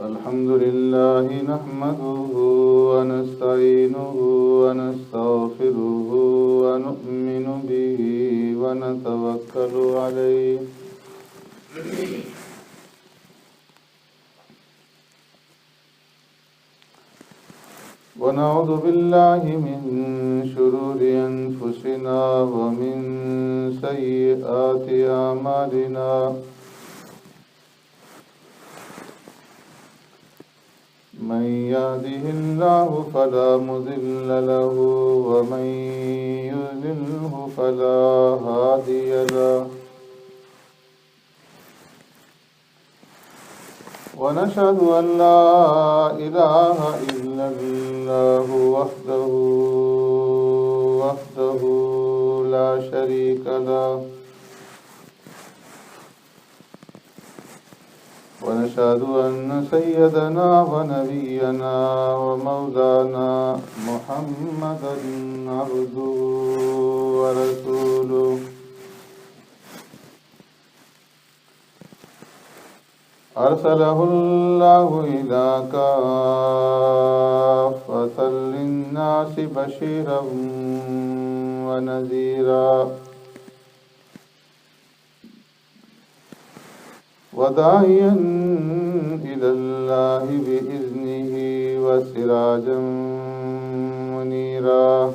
الحمد لله نحمده ونستعينه ونستغفره ونؤمن به ونتوكل عليه ونعوذ بالله من شرور أنفسنا ومن سيئات أعمالنا من يهده الله فلا مضل له ومن يضلله فلا هادي له ونشهد أن لا إله إلا الله وحده لا شريك له ونشهد أن سيدنا ونبينا ومولانا محمدا عبده ورسوله أرسله الله إلى كافة للناس بشيرا ونذيرا وداعيا إلى الله بإذنه وسراجا منيرا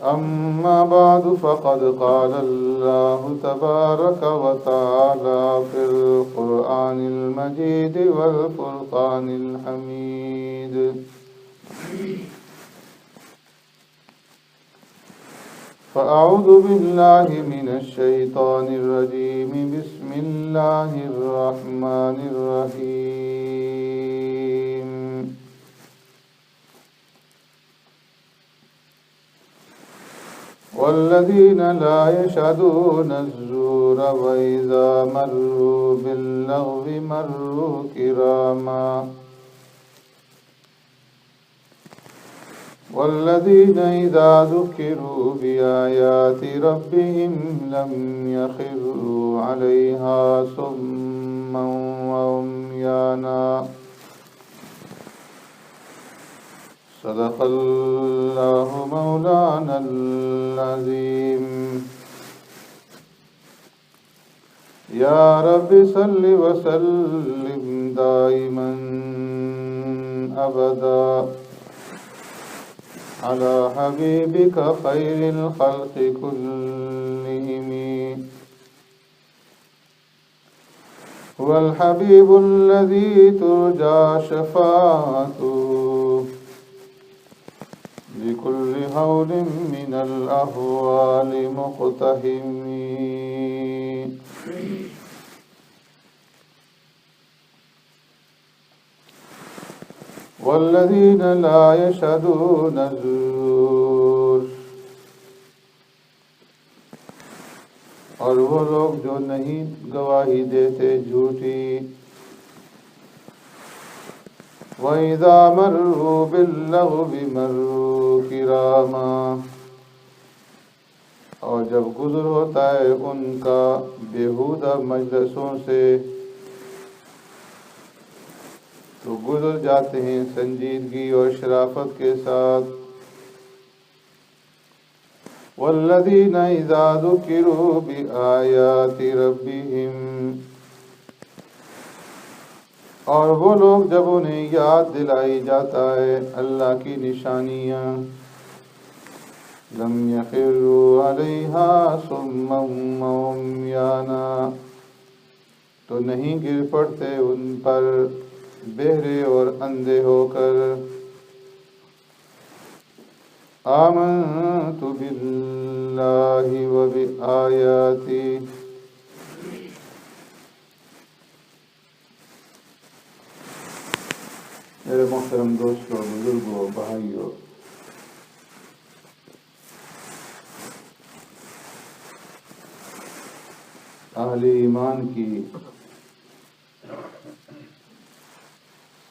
أما بعد فقد قال الله تبارك وتعالى في القرآن المجيد والفرقان الحميد فأعوذ بالله من الشيطان الرجيم بسم الله الرحمن الرحيم والذين لا يشهدون الزور وإذا مروا باللغو مروا كراما والذين إذا ذكروا بآيات ربهم لم يخروا عليها صما وعميانا صدق الله مولانا العظيم يا رب صل وسلم دائما أبدا على حبيبك خير الخلق كلهم هو الحبيب الذي ترجى شفاعته بكل هول من الأهوال مقتحم والذين لا يشهدون الزور اور وہ لوگ جو نہیں گواہی دیتے جھوٹی وَإِذَا مَرُّوا بِاللَّغْوِ مَرُّوا كِرَامًا اور جب گزر ہوتا ہے ان کا بیہودہ مجلسوں سے تو گزر جاتے ہیں سنجیدگی اور شرافت کے ساتھ وَالَّذِينَ إِذَا ذُكِرُوا بِآيَاتِ رَبِّهِمْ اور وہ لوگ جب انہیں یاد دلائی جاتا ہے اللہ کی نشانیاں لم يخروا عليها صما وعميانا تو نہیں گر پڑتے ان پر بہرے اور اندھے ہو کر آمنت باللہ وبآیاتی میرے محترم دوستوں بزرگوں بھائیوں اہل ایمان کی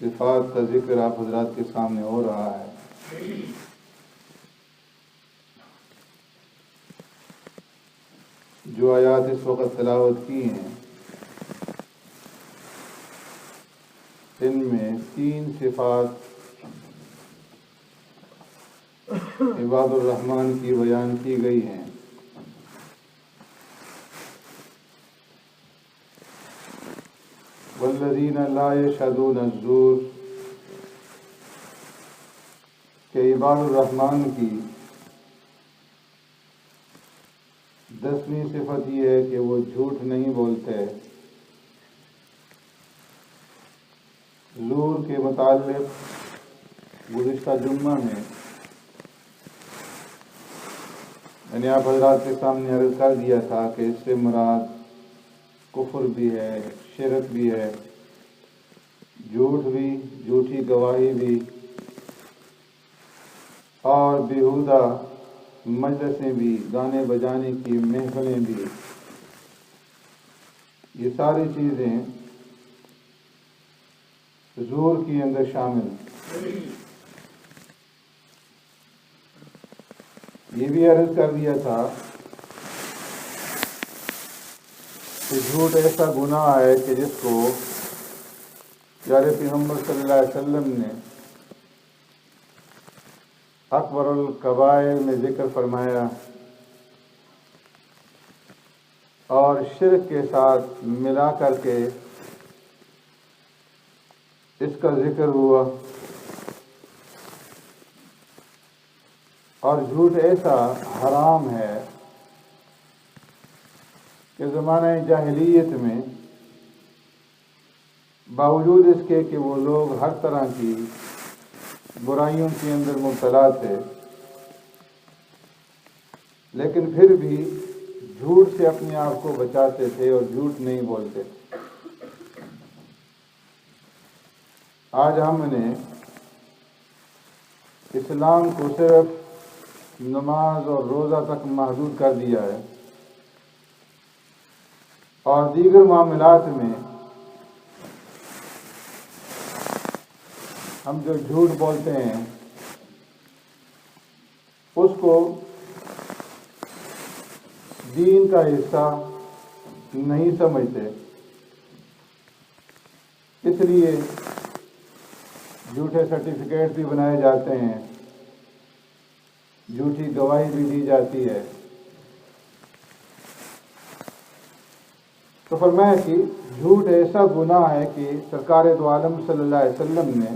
صفات کا ذکر آپ حضرات کے سامنے ہو رہا ہے جو آیات اس وقت تلاوت کی ہیں ان میں 3 صفات عباد الرحمن کی بیان کی گئی ہیں۔ والذین لا یشہدون الزور، کہ عباد الرحمن کی 10ویں صفت یہ ہے کہ وہ جھوٹ نہیں بولتے۔ زور کے متعلق گزشتہ جمعہ میں نے آپ حضرات کے سامنے عرض کر دیا تھا کہ اس سے مراد کفر بھی ہے، شرک بھی ہے، جھوٹ بھی، جھوٹی گواہی بھی، اور بیہودہ مجلسیں بھی، گانے بجانے کی محفلیں بھی، یہ ساری چیزیں زور کی اندر شامل ہیں۔ یہ بھی عرض کر دیا تھا کہ جھوٹ ایسا گناہ ہے کہ جس کو پیارے پیغمبر صلی اللہ علیہ وسلم نے اکبر الکبائر میں ذکر فرمایا، اور شرک کے ساتھ ملا کر کے اس کا ذکر ہوا، اور جھوٹ ایسا حرام ہے کہ زمانہ جاہلیت میں باوجود اس کے کہ وہ لوگ ہر طرح کی برائیوں کے اندر مبتلا تھے، لیکن پھر بھی جھوٹ سے اپنے آپ کو بچاتے تھے اور جھوٹ نہیں بولتے تھے۔ آج ہم نے اسلام کو صرف نماز اور روزہ تک محدود کر دیا ہے، اور دیگر معاملات میں ہم جو جھوٹ بولتے ہیں اس کو دین کا حصہ نہیں سمجھتے، اس لیے جھوٹے سرٹیفکیٹ بھی بنائے جاتے ہیں، جھوٹی گواہی بھی دی جاتی ہے۔ تو فرمایا کہ جھوٹ ایسا گناہ ہے کہ سرکار دو عالم صلی اللہ علیہ وسلم نے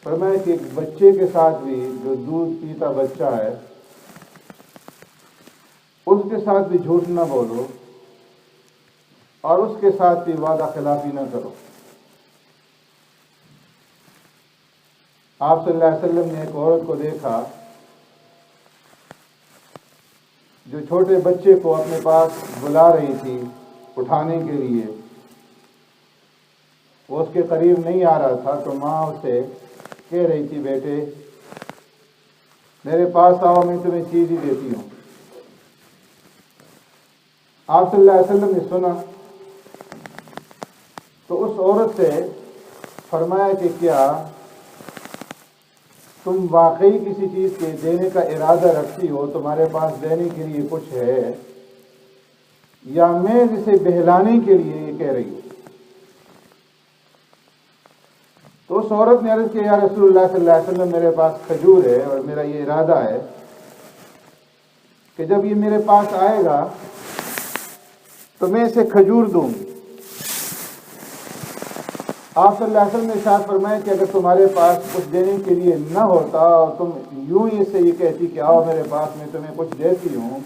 فرمایا کہ ایک بچے کے ساتھ بھی، جو دودھ پیتا بچہ ہے، اس کے ساتھ بھی جھوٹ نہ بولو اور اس کے ساتھ بھی وعدہ خلافی نہ کرو۔ آپ صلی اللہ علیہ وسلم نے ایک عورت کو دیکھا جو چھوٹے بچے کو اپنے پاس بلا رہی تھی اٹھانے کے لیے، وہ اس کے قریب نہیں آ رہا تھا، تو ماں اسے کہہ رہی تھی، بیٹے میرے پاس آؤ، میں تمہیں چیز ہی دیتی ہوں۔ آپ صلی اللہ علیہ وسلم نے سنا تو اس عورت سے فرمایا کہ کیا تم واقعی کسی چیز کے دینے کا ارادہ رکھتی ہو، تمہارے پاس دینے کے لیے کچھ ہے، یا میں اسے بہلانے کے لیے یہ کہہ رہی ہوں؟ تو اس عورت نے عرض کیا، یا رسول اللہ صلی اللہ علیہ وسلم، میرے پاس کھجور ہے اور میرا یہ ارادہ ہے کہ جب یہ میرے پاس آئے گا تو میں اسے کھجور دوں گی۔ آپ صلی اللہ علیہ وسلم نے ارشاد فرمایا کہ اگر تمہارے پاس کچھ دینے کے لیے نہ ہوتا اور تم یوں ہی سے یہ کہتی کہ آؤ میرے پاس، میں تمہیں کچھ دیتی ہوں،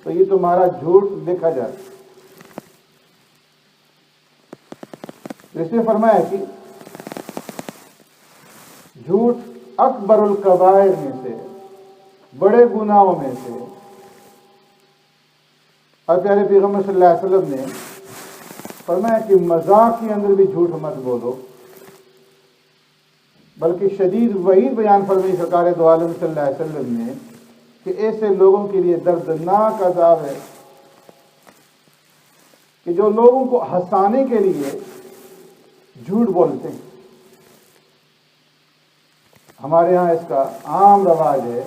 تو یہ تمہارا جھوٹ لکھا جاتا۔ اس نے فرمایا کہ جھوٹ اکبر الکبائر میں سے، بڑے گناہوں میں سے، اور پیارے پیغمبر صلی اللہ علیہ وسلم نے فرمایا کہ مذاق کے اندر بھی جھوٹ مت بولو، بلکہ شدید وعید بیان فرمائی سرکار دو عالم صلی اللہ علیہ وسلم نے کہ ایسے لوگوں کے لیے دردناک عذاب ہے کہ جو لوگوں کو ہنسانے کے لیے جھوٹ بولتے ہیں۔ ہمارے ہاں اس کا عام رواج ہے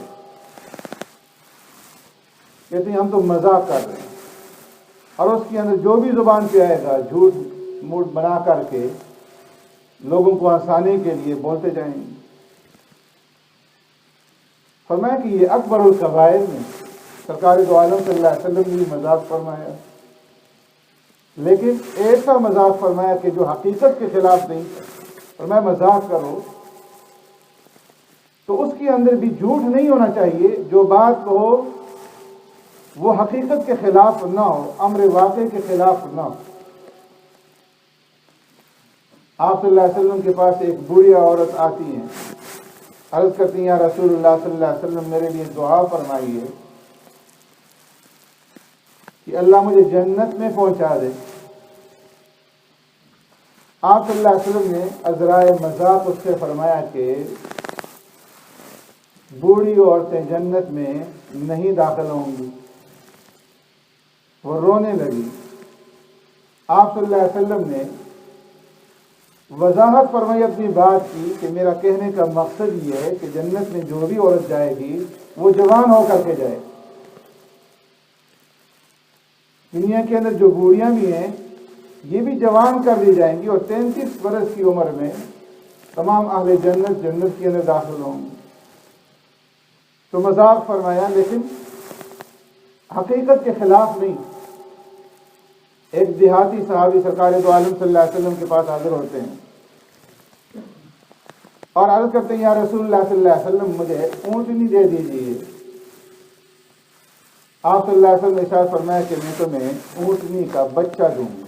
کہتے ہیں ہم تو مذاق کر رہے ہیں، اور اس کے اندر جو بھی زبان پہ آئے گا جھوٹ موٹ بنا کر کے لوگوں کو ہنسانے کے لیے بولتے جائیں گے۔ فرمایا کہ یہ اکبر الکبائر میں سرکار دو عالم صلی اللہ علیہ وسلم نے مذاق فرمایا، لیکن ایسا مذاق فرمایا کہ جو حقیقت کے خلاف نہیں۔ فرمایا مذاق کرو تو اس کے اندر بھی جھوٹ نہیں ہونا چاہیے، جو بات کہو وہ حقیقت کے خلاف نہ ہو، امر واقع کے خلاف نہ ہو۔ آپ صلی اللہ علیہ وسلم کے پاس ایک بوڑھی عورت آتی ہیں، عرض کرتی ہیں یا رسول اللہ صلی اللہ علیہ وسلم میرے لیے دعا فرمائیے کہ اللہ مجھے جنت میں پہنچا دے۔ آپ صلی اللہ علیہ وسلم نے عذرائے مذاق اس سے فرمایا کہ بوڑھی عورتیں جنت میں نہیں داخل ہوں گی۔ وہ رونے لگی۔ آپ صلی اللہ علیہ وسلم نے وضاحت فرمائی اپنی بات کی کہ میرا کہنے کا مقصد یہ ہے کہ جنت میں جو بھی عورت جائے گی وہ جوان ہو کر کے جائے۔ دنیا کے اندر جو بوڑھیاں بھی ہیں یہ بھی جوان کر دی جائیں گی، اور 33 برس کی عمر میں تمام اہل جنت جنت کے اندر داخل ہوں گے۔ تو مذاق فرمایا لیکن حقیقت کے خلاف نہیں۔ ایک دیہاتی صحابی سرکار دو عالم صلی اللہ علیہ وسلم کے پاس حاضر ہوتے ہیں اور عرض کرتے ہیں یا رسول اللہ صلی اللہ علیہ وسلم مجھے اونٹنی دے دیجیے۔ آپ صلی اللہ علیہ وسلم نے ارشاد فرمایا کہ میں تمہیں اونٹنی کا بچہ دوں گا۔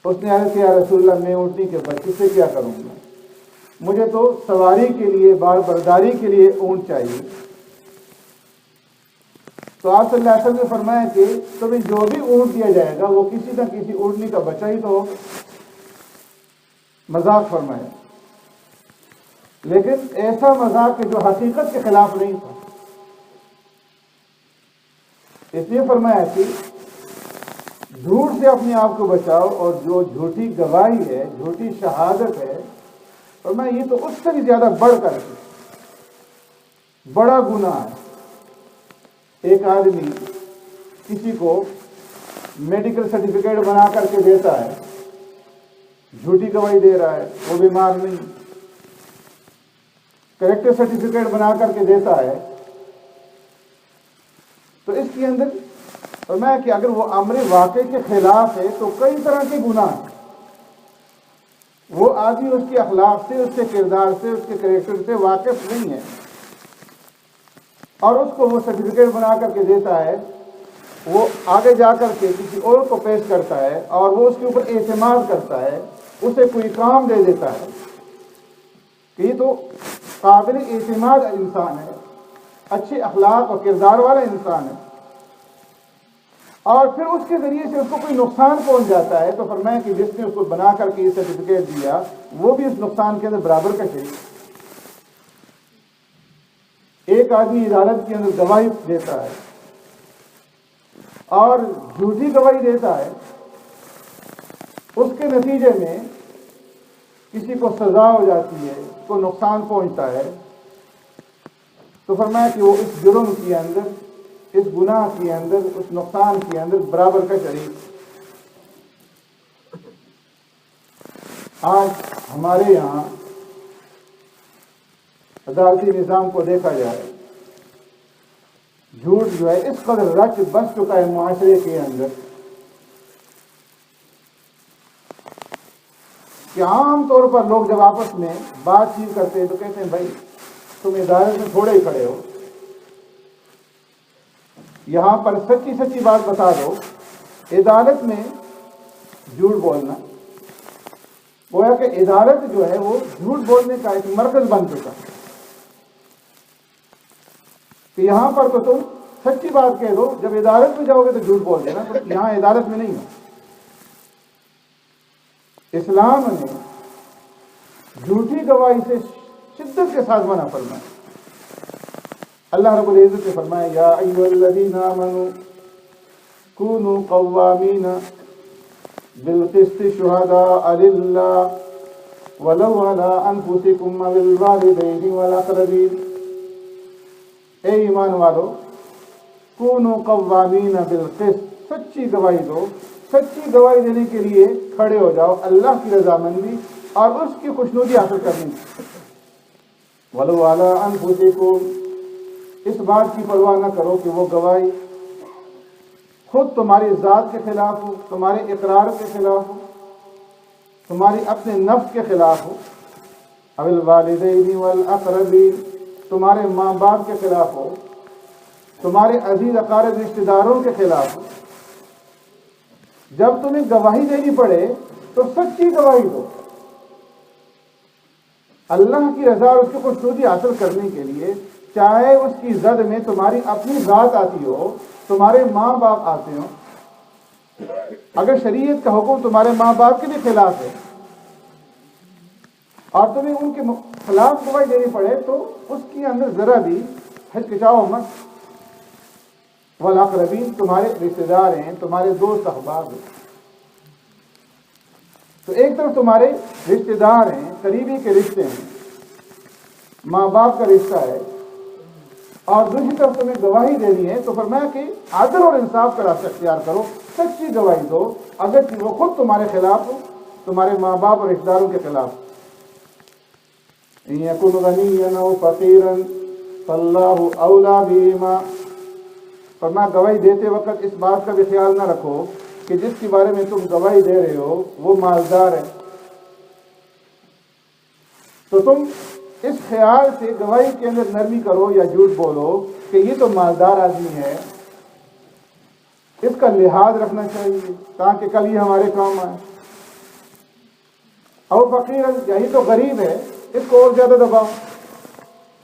اس نے عرض کیا یا رسول اللہ میں اونٹنی کے بچے سے کیا کروں گا، مجھے تو سواری کے لیے بار برداری کے لیے اونٹ چاہیے۔ تو آپ صلی اللہ علیہ وسلم نے فرمایا کہ تمہیں جو بھی اونٹ دیا جائے گا وہ کسی نہ کسی اونٹنی کا بچہ ہی تو ہوگا۔ مذاق فرمایا لیکن ایسا مذاق کہ جو حقیقت کے خلاف نہیں تھا۔ اس لیے فرمایا کہ جھوٹ سے اپنے آپ کو بچاؤ، اور جو جھوٹی گواہی ہے جھوٹی شہادت ہے فرمایا یہ تو اس سے بھی زیادہ بڑھ کر کے بڑا گناہ ہے۔ ایک آدمی کسی کو میڈیکل سرٹیفکیٹ بنا کر کے دیتا ہے، جھوٹی گواہی دے رہا ہے، وہ بیمار نہیں، کریکٹر سرٹیفکیٹ بنا کر کے دیتا ہے، تو اس کے اندر فرمایا کہ اگر وہ امر واقع کے خلاف ہے تو کئی طرح کے گناہ ہیں۔ وہ آدمی اس کے اخلاق سے، اس کے کردار سے، اس کے کریکٹر سے واقف نہیں ہے، اور اس کو وہ سرٹیفکیٹ بنا کر کے دیتا ہے، وہ آگے جا کر کے کسی اور کو پیش کرتا ہے اور وہ اس کے اوپر اعتماد کرتا ہے، اسے کوئی کام دے دیتا ہے کہ یہ تو قابل اعتماد انسان ہے، اچھے اخلاق اور کردار والا انسان ہے، اور پھر اس کے ذریعے سے اس کو کوئی نقصان پہنچ جاتا ہے، تو فرمایا کہ جس نے اس کو بنا کر کے یہ سرٹیفکیٹ دیا وہ بھی اس نقصان کے اندر برابر کا شریک۔ ایک آدمی عدالت کے اندر گواہی دیتا ہے اور جھوٹی گواہی دیتا ہے، اس کے نتیجے میں کسی کو سزا ہو جاتی ہے، کو نقصان پہنچتا ہے، تو فرمایا کہ وہ اس جرم کے اندر، اس گناہ کے اندر، اس نقصان کے اندر برابر کا شریک۔ آج ہمارے یہاں عدالتی نظام کو دیکھا جائے، جھوٹ جو ہے اس قدر رچ بس چکا ہے معاشرے کے اندر کہ عام طور پر لوگ جب آپس میں بات چیت کرتے ہیں تو کہتے ہیں بھائی تم عدالت میں تھوڑے ہی کھڑے ہو، یہاں پر سچی سچی بات بتا دو۔ عدالت میں جھوٹ بولنا گویا کہ عدالت جو ہے وہ جھوٹ بولنے کا ایک مرکز بن چکا ہے کہ یہاں پر تو تم سچی بات کہہ دو، جب عدالت میں جاؤ گے تو جھوٹ بول دینا، تو یہاں عدالت میں نہیں ہو۔ اسلام نے جھوٹی گواہی سے شدت کے ساتھ منع فرمایا۔ اللہ رب العزت نے فرمایا یا ایھا الذین آمنوا کونوا قوامین بالقسط شہداء للہ ولو علی انفسکم او الوالدین والاقربین۔ اے ایمان والو کونوا قوامین بالقسط، سچی گواہی دو، سچی گواہی دینے کے لیے کھڑے ہو جاؤ اللہ کی رضامندی اور اس کی خوشنودی حاصل کرنے کی۔ وَلَوْ عَلَىٰ أَنفُسِكُمْ، اس بات کی پرواہ نہ کرو کہ وہ گواہی خود تمہاری ذات کے خلاف ہو، تمہارے اقرار کے خلاف ہو، تمہاری اپنے نفس کے خلاف ہو، اَوِ الْوَالِدَيْنِ وَالْأَقْرَبِينَ، تمہارے ماں باپ کے خلاف ہو، تمہارے عزیز اقارب رشتہ داروں کے خلاف ہو۔ جب تمہیں گواہی دینی پڑے تو سچی گواہی دو، اللہ کی رضا اور اس کی خوشنودی حاصل کرنے کے لیے، چاہے اس کی زد میں تمہاری اپنی ذات آتی ہو، تمہارے ماں باپ آتے ہوں، اگر شریعت کا حکم تمہارے ماں باپ کے بھی خلاف ہے اور تمہیں ان کے خلاف گواہی دینی پڑے تو اس کے اندر ذرا بھی ہچکچاؤ مت۔ والاقربین، تمہارے رشتہ دار ہیں، تمہارے دوست احباب ہیں، تو ایک طرف تمہارے رشتہ دار ہیں، قریبی کے رشتے ہیں، ماں باپ کا رشتہ ہے، اور دوسری طرف تمہیں گواہی دینی ہے، تو فرمایا کہ عدل اور انصاف کا راستہ اختیار کرو، سچی گواہی دو اگرچہ وہ خود تمہارے خلاف ہو، تمہارے ماں باپ اور رشتہ داروں کے خلاف۔ إِن يَكُنْ غَنِيًّا أَوْ فَقِيرًا فَاللَّهُ أَوْلَىٰ بِهِمَا، فرمایا گواہی دیتے وقت اس بات کا بھی خیال نہ رکھو کہ جس کے بارے میں تم گواہی دے رہے ہو وہ مالدار ہے، تو تم اس خیال سے گواہی کے اندر نرمی کرو یا جھوٹ بولو کہ یہ تو مالدار آدمی ہے، اس کا لحاظ رکھنا چاہیے تاکہ کل یہ ہمارے کام آئے۔ او فقیر، یہی تو غریب ہے، اس کو اور زیادہ دباؤ،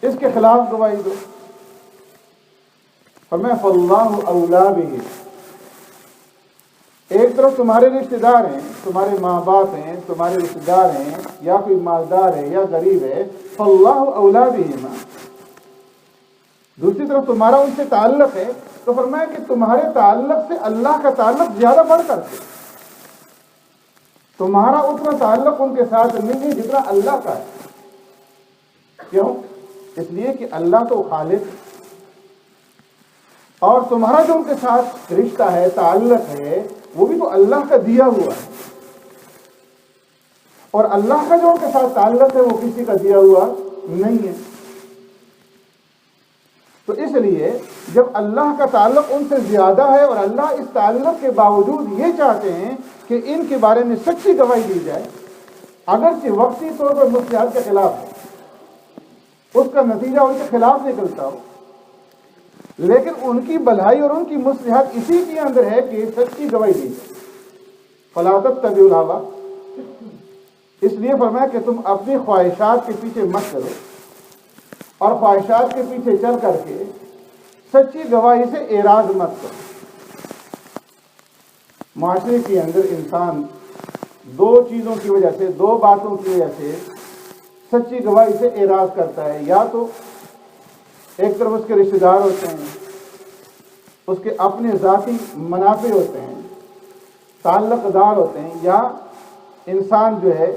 اس کے خلاف گواہی دو۔ فرمایا فاللہ اولیٰ بہ، ایک طرف تمہارے رشتہ دار ہیں، تمہارے ماں باپ ہیں، تمہارے رشتہ دار ہیں، یا کوئی مالدار ہے یا غریب ہے، فاللہ اولیٰ بہما، دوسری طرف تمہارا ان سے تعلق ہے، تو فرمایا کہ تمہارے تعلق سے اللہ کا تعلق زیادہ بڑھ کر کے، تمہارا اتنا تعلق ان کے ساتھ نہیں ہے جتنا اللہ کا ہے۔ کیوں؟ اس لیے کہ اللہ تو خالق ہے، اور تمہارا جو ان کے ساتھ رشتہ ہے، تعلق ہے، وہ بھی تو اللہ کا دیا ہوا ہے، اور اللہ کا جو ان کے ساتھ تعلق ہے وہ کسی کا دیا ہوا نہیں ہے۔ تو اس لیے جب اللہ کا تعلق ان سے زیادہ ہے اور اللہ اس تعلق کے باوجود یہ چاہتے ہیں کہ ان کے بارے میں سچی گواہی دی جائے، اگرچہ وقتی طور پر مصلحت کے خلاف ہے، اس کا نتیجہ ان کے خلاف نکلتا ہو، لیکن ان کی بھلائی اور ان کی مصلحت اسی کے اندر ہے کہ سچی گواہی دی جائے۔ فلا تتبعوا الہویٰ، اس لیے فرمایا کہ تم اپنی خواہشات کے پیچھے مت چلو، اور خواہشات کے پیچھے چل کر کے سچی گواہی سے اعراض مت کرو۔ معاشرے کے اندر انسان دو چیزوں کی وجہ سے، دو باتوں کی وجہ سے سچی گواہی سے اعراض کرتا ہے، یا تو ایک طرف اس کے رشتہ دار ہوتے ہیں، اس کے اپنے ذاتی منافع ہوتے ہیں، تعلق دار ہوتے ہیں، یا انسان جو ہے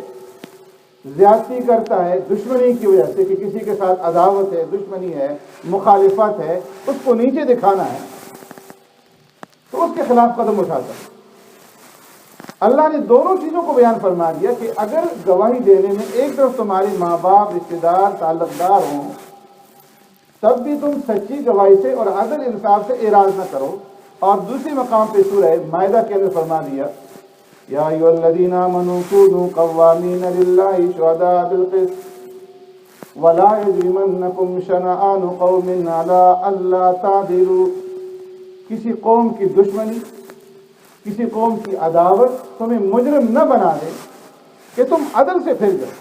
زیادتی کرتا ہے دشمنی کی وجہ سے، کہ کسی کے ساتھ عداوت ہے، دشمنی ہے، مخالفت ہے، اس کو نیچے دکھانا ہے تو اس کے خلاف قدم اٹھاتا ہے۔ اللہ نے دونوں چیزوں کو بیان فرما دیا کہ اگر گواہی دینے میں ایک طرف تمہاری ماں باپ، رشتہ دار، تعلق دار ہوں، تب بھی تم سچی گواہی سے اور عدل انصاف سے اعراض نہ کرو۔ اور دوسری مقام پہ سورہ مائدہ کے اندر فرما دیا یا ایھا الذین آمنوا کونوا قوامین للہ شہداء بالقسط ولا یجرمنکم شنآن قوم علی الا تعدلوا، کسی قوم کی دشمنی، کسی قوم کی عداوت تمہیں مجرم نہ بنا دے کہ تم عدل سے پھر جاؤ۔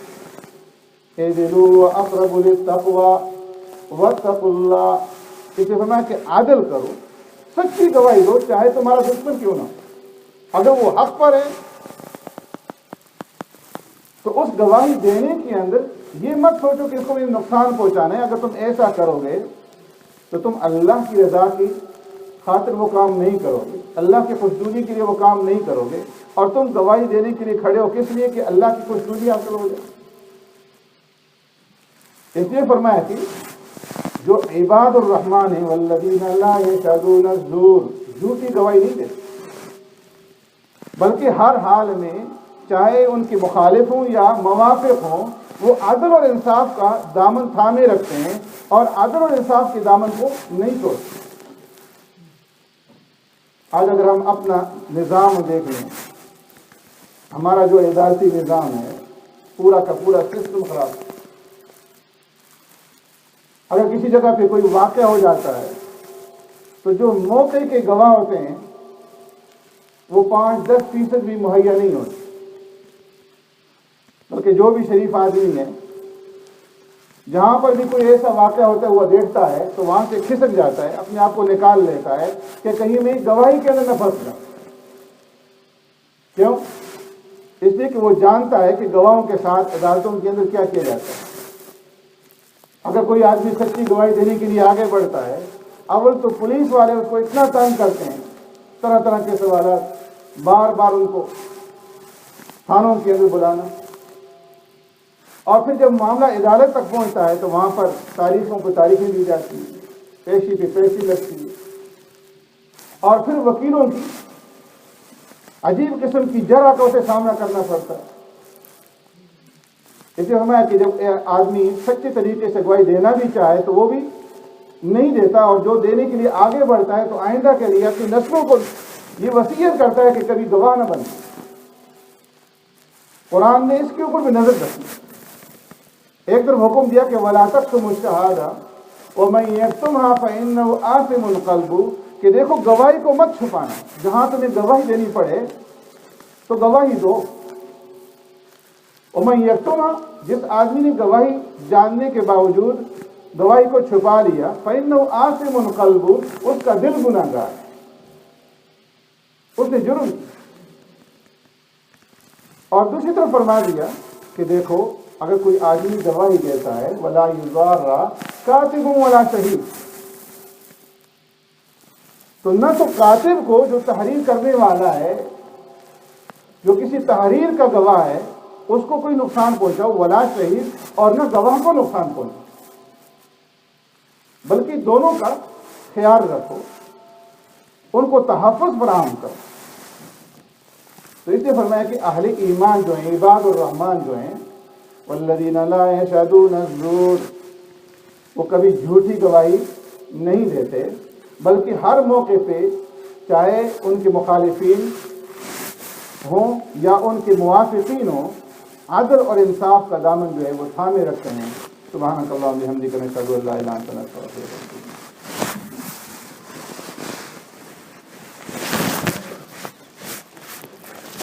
اعدلوا اقرب للتقوی واتقوا اللہ، اسے فرمایا کہ عدل کرو، سچی گواہی دو چاہے تمہارا دشمن کیوں نہ ہو، اگر وہ حق پر ہے تو اس گواہی دینے کے اندر یہ مت سوچو کہ اس کو نقصان پہنچانا ہے۔ اگر تم ایسا کرو گے تو تم اللہ کی رضا کی خاطر وہ کام نہیں کرو گے، اللہ کی خوشنودی کے لیے وہ کام نہیں کرو گے، اور تم گواہی دینے کے لیے کھڑے ہو کس لیے کہ اللہ کی خوشنودی حاصل ہو جائے۔ اس لیے فرمایا کہ جو عباد الرحمن ہیں والذین لا یشہدون الزور، جھوٹی گواہی نہیں دیتے، بلکہ ہر حال میں چاہے ان کے مخالف ہوں یا موافق ہوں، وہ عدل اور انصاف کا دامن تھامے رکھتے ہیں اور عدل اور انصاف کے دامن کو نہیں توڑتے۔ آج اگر ہم اپنا نظام دیکھ لیں، ہمارا جو عدالتی نظام ہے پورا کا پورا سسٹم خراب ہے۔ اگر کسی جگہ پہ کوئی واقعہ ہو جاتا ہے تو جو موقع کے گواہ ہوتے ہیں وہ 5-10% بھی مہیا نہیں ہوتے، بلکہ جو بھی شریف آدمی ہے جہاں پر بھی کوئی ایسا واقعہ ہوتا ہے وہ دیکھتا ہے تو وہاں سے کھسک جاتا ہے، اپنے آپ کو نکال لیتا ہے کہ کہیں میں گواہی کے اندر نہ پھنس جاؤں۔ کیوں؟ اس لیے کہ وہ جانتا ہے کہ گواہوں کے ساتھ عدالتوں کے اندر کیا کیا جاتا ہے۔ اگر کوئی آدمی سچی گواہی دینے کے لیے آگے بڑھتا ہے، اول تو پولیس والے اس کو اتنا تنگ کرتے ہیں، طرح طرح کے سوالات، بار بار ان کو تھانوں کے اندر بلانا، اور پھر جب معاملہ عدالت تک پہنچتا ہے تو وہاں پر تاریخوں پہ تاریخیں دی جاتی ہیں، پیشی پہ پیشی لگتی ہے، اور پھر وکیلوں کی عجیب قسم کی جرح کا اسے سامنا کرنا پڑتا ہے۔ اس لیے فرمایا کہ جب آدمی سچے طریقے سے گواہی دینا بھی چاہے تو وہ بھی نہیں دیتا، اور جو دینے کے لیے آگے بڑھتا ہے تو آئندہ کے لیے اپنی نسلوں کو یہ وصیت کرتا ہے کہ کبھی گواہ نہ بنے۔ قرآن نے اس کے اوپر بھی نظر رکھی، ایک طرف حکم دیا کہ وَلَا تَكْتُمُوا الشَّهَادَةَ وَمَن يَكْتُمْهَا فَإِنَّهُ آثِمٌ قَلْبُهُ، کہ دیکھو گواہی کو مت چھپانا، جہاں تمہیں گواہی دینی پڑے تو گواہی دو۔ وَمَن يَكْتُمْهَا، جس آدمی نے گواہی جاننے کے باوجود گواہی کو چھپا لیا، فَإِنَّهُ آثِمٌ قَلْبُهُ، اس کا دل گناہگار ہے، اس نے جرم کیا۔ اور دوسری طرف فرما دیا کہ دیکھو اگر کوئی آدمی گواہی دیتا ہے وَلَا يُضَارَّ كَاتِبٌ وَلَا شَهِيدٌ، تو نہ تو کاتب کو جو تحریر کرنے والا ہے، جو کسی تحریر کا گواہ ہے، اس کو کوئی نقصان پہنچاؤ، ولا شہید، اور نہ گواہ کو نقصان پہنچاؤ، بلکہ دونوں کا خیال رکھو، ان کو تحفظ فراہم کرو۔ تو اس لیے فرمایا کہ اہل ایمان جو ہیں، عباد الرحمن جو ہیں، والذین لا یشہدون الزور، وہ کبھی جھوٹی گواہی نہیں دیتے، بلکہ ہر موقع پہ چاہے ان کے مخالفین ہوں یا ان کے موافقین ہوں، عدل اور انصاف کا دامن جو ہے وہ تھامے رکھتے ہیں۔ سبحانک اللہم و بحمدک، نشہد ان لا الہ الا انت، نستغفرک۔